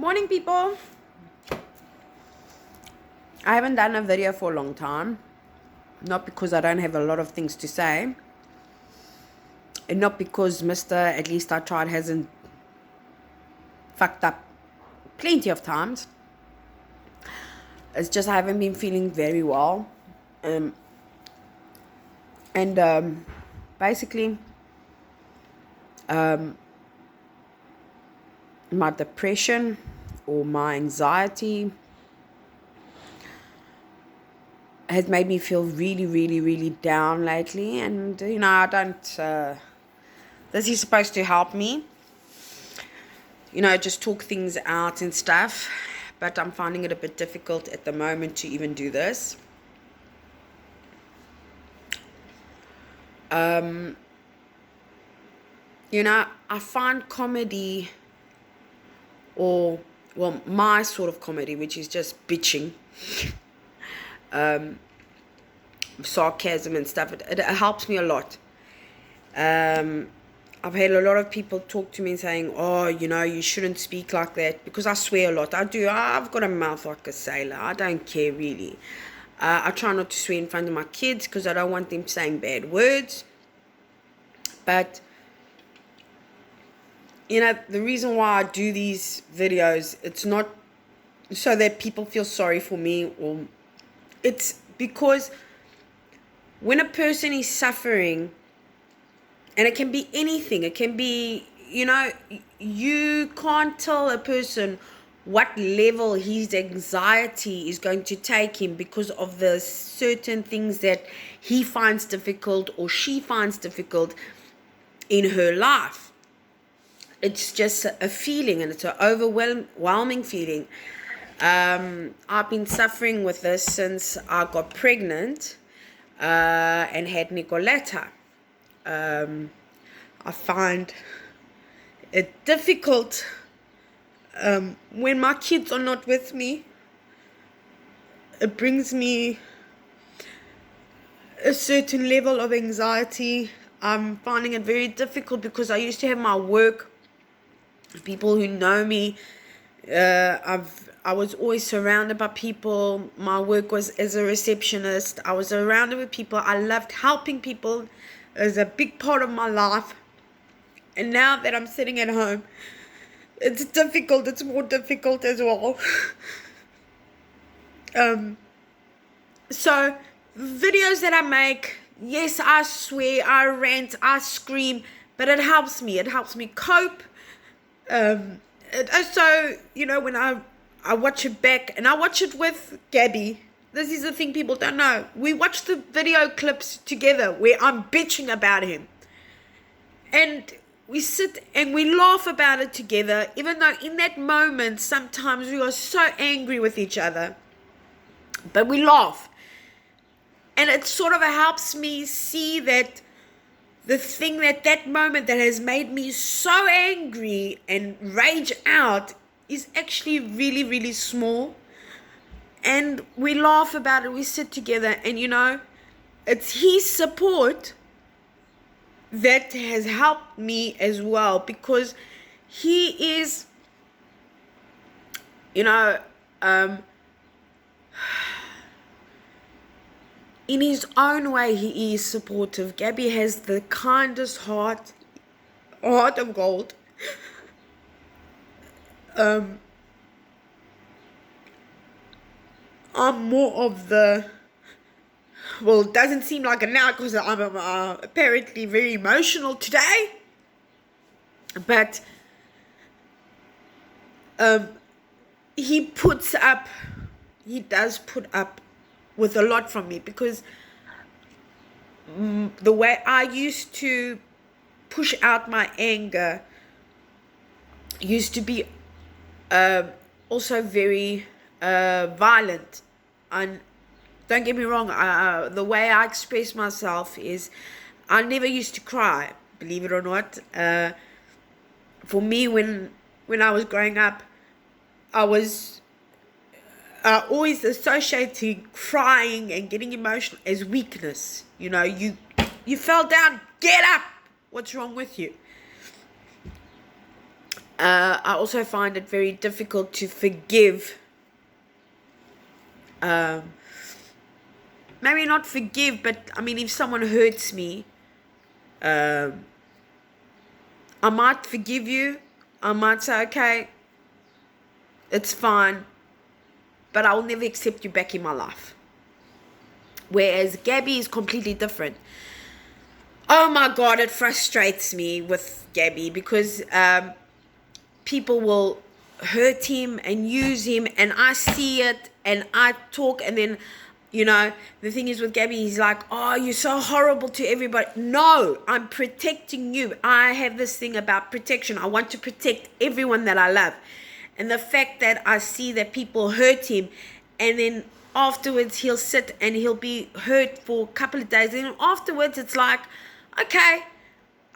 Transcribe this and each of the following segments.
Morning, people. I haven't done a video for a long time. Not because I don't have a lot of things to say. And not because Mr. At least I tried hasn't fucked up plenty of times. It's just I haven't been feeling very well. Basically, my depression or my anxiety has made me feel really, really, really down lately. And, I don't... this is supposed to help me. Just talk things out and stuff. But I'm finding it a bit difficult at the moment to even do this. I find comedy, my sort of comedy, which is just bitching, sarcasm and stuff, it helps me a lot. I've had a lot of people talk to me saying, you shouldn't speak like that, because I swear a lot. I do. I've got a mouth like a sailor. I don't care, really. I try not to swear in front of my kids because I don't want them saying bad words. But, the reason why I do these videos, it's not so that people feel sorry for me, or it's because when a person is suffering, and it can be anything, it can be, you can't tell a person what level his anxiety is going to take him because of the certain things that he finds difficult or she finds difficult in her life. It's just a feeling, and it's an overwhelming feeling. I've been suffering with this since I got pregnant and had Nicoletta. I find it difficult when my kids are not with me. It brings me a certain level of anxiety. I'm finding it very difficult because I used to have my work. People who know me, I was always surrounded by people. My work was as a receptionist. I was surrounded with people. I loved helping people. It was a big part of my life. And now that I'm sitting at home, it's difficult. It's more difficult as well. So, videos that I make, yes, I swear, I rant, I scream, but it helps me. It helps me cope. So, when I watch it back, and I watch it with Gabby. This is the thing people don't know. We watch the video clips together where I'm bitching about him. And we sit and we laugh about it together, even though in that moment, sometimes we are so angry with each other. But we laugh. And it sort of helps me see that the thing that moment that has made me so angry and rage out is actually really, really small. And we laugh about it, we sit together, and it's his support that has helped me as well, because he is, in his own way, he is supportive. Gabby has the kindest heart of gold. I'm more of the, it doesn't seem like it now because I'm apparently very emotional today. But he does put up with a lot from me, because the way I used to push out my anger used to be also very violent. And don't get me wrong, the way I express myself is I never used to cry, believe it or not. For me, when I was growing up, I was always associating crying and getting emotional as weakness. You fell down, get up. What's wrong with you? I also find it very difficult to forgive. Maybe not forgive, but I mean, if someone hurts me, I might forgive you. I might say, okay, it's fine, but I will never accept you back in my life. Whereas Gabby is completely different. Oh my God, it frustrates me with Gabby because people will hurt him and use him, and I see it and I talk, and then, the thing is with Gabby, he's like, oh, you're so horrible to everybody. No, I'm protecting you. I have this thing about protection. I want to protect everyone that I love. And the fact that I see that people hurt him, and then afterwards he'll sit and he'll be hurt for a couple of days, and afterwards it's like, okay,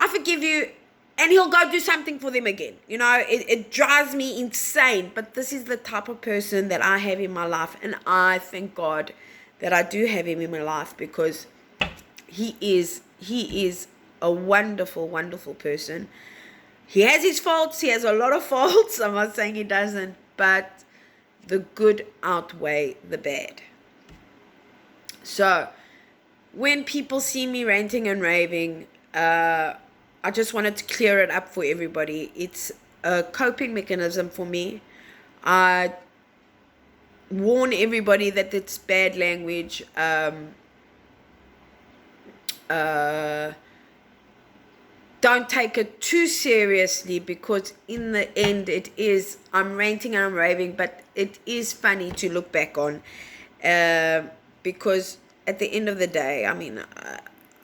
I forgive you, and he'll go do something for them again. It drives me insane. But this is the type of person that I have in my life, and I thank God that I do have him in my life, because he is a wonderful, wonderful person. He has his faults. He has a lot of faults. I'm not saying he doesn't, but the good outweigh the bad. So when people see me ranting and raving, I just wanted to clear it up for everybody. It's a coping mechanism for me. I warn everybody that it's bad language. Don't take it too seriously, because in the end I'm ranting and I'm raving, but it is funny to look back on, because at the end of the day, I mean,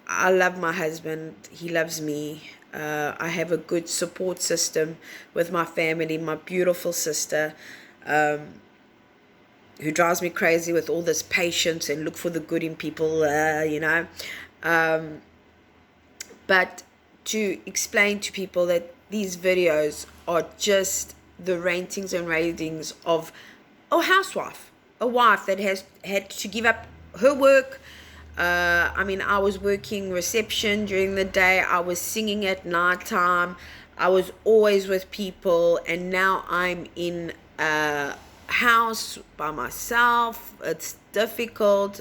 I love my husband. He loves me. I have a good support system with my family, my beautiful sister, who drives me crazy with all this patience and look for the good in people, but to explain to people that these videos are just the rantings and ravings of a housewife, a wife that has had to give up her work. I was working reception during the day. I was singing at nighttime. I was always with people, and now I'm in a house by myself. It's difficult.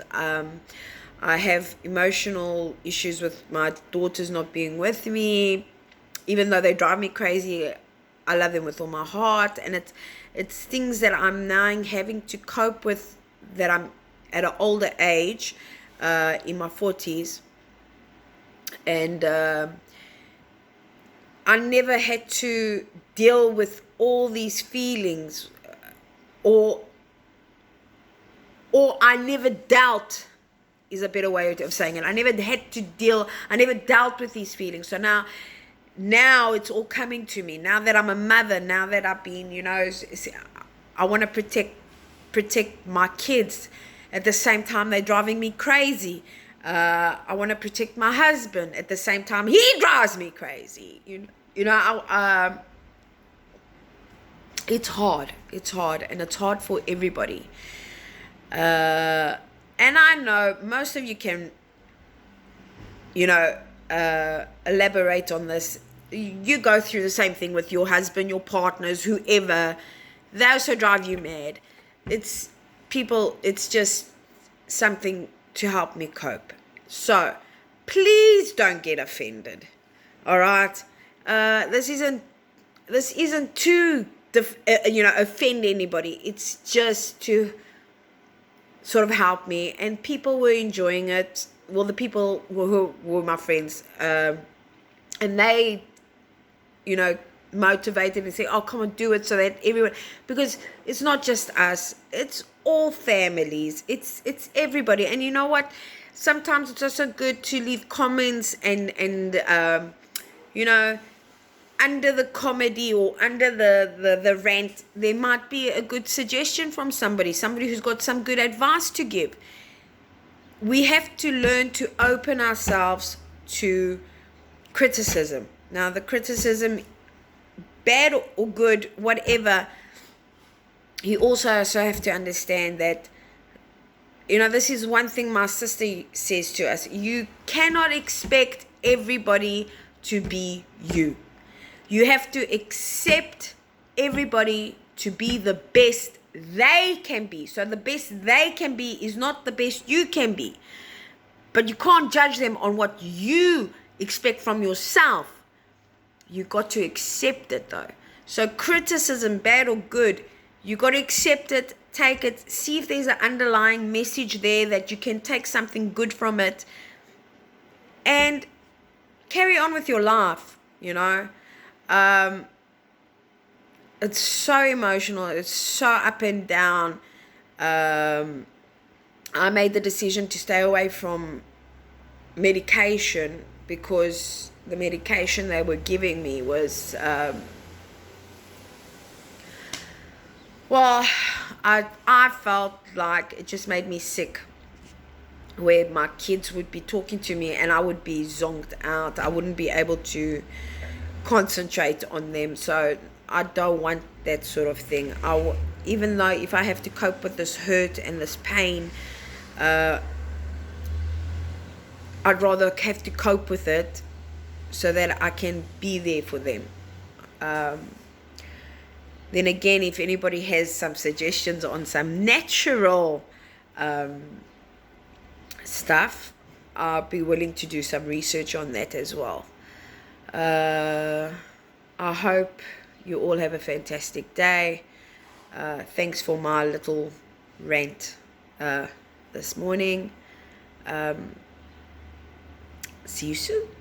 I have emotional issues with my daughters not being with me. Even though they drive me crazy, I love them with all my heart. And it's things that I'm now having to cope with, that I'm at an older age, in my 40s. And I never had to deal with all these feelings, or I never dealt, is a better way of saying it. I never dealt with these feelings. So now it's all coming to me. Now that I'm a mother, now that I've been, I want to protect my kids. At the same time, they're driving me crazy. I want to protect my husband. At the same time, he drives me crazy. It's hard. It's hard, and it's hard for everybody. And I know most of you can, elaborate on this. You go through the same thing with your husband, your partners, whoever. They also drive you mad. It's just something to help me cope. So please don't get offended. All right. This isn't to offend anybody. It's just to sort of help me, and people were enjoying it. Well, the people who were my friends, and they, motivated and say, oh, come on, do it, so that everyone, because it's not just us, it's all families, it's everybody. And you know what, sometimes it's also good to leave comments and under the comedy or under the rant, there might be a good suggestion from somebody who's got some good advice to give. We have to learn to open ourselves to criticism. Now, the criticism, bad or good, whatever, you also have to understand that, this is one thing my sister says to us: you cannot expect everybody to be you. You have to accept everybody to be the best they can be. So the best they can be is not the best you can be. But you can't judge them on what you expect from yourself. You got to accept it though. So criticism, bad or good, you got to accept it, take it, see if there's an underlying message there that you can take something good from it, and carry on with your life, you know. It's so emotional. It's so up and down. I made the decision to stay away from medication because the medication they were giving me was, well, I felt like it just made me sick, where my kids would be talking to me and I would be zonked out. I wouldn't be able to concentrate on them. So I don't want that sort of thing. Even though if I have to cope with this hurt and this pain, I'd rather have to cope with it so that I can be there for them. Then again, if anybody has some suggestions on some natural stuff, I'll be willing to do some research on that as well. I hope you all have a fantastic day. Thanks for my little rant this morning. See you soon.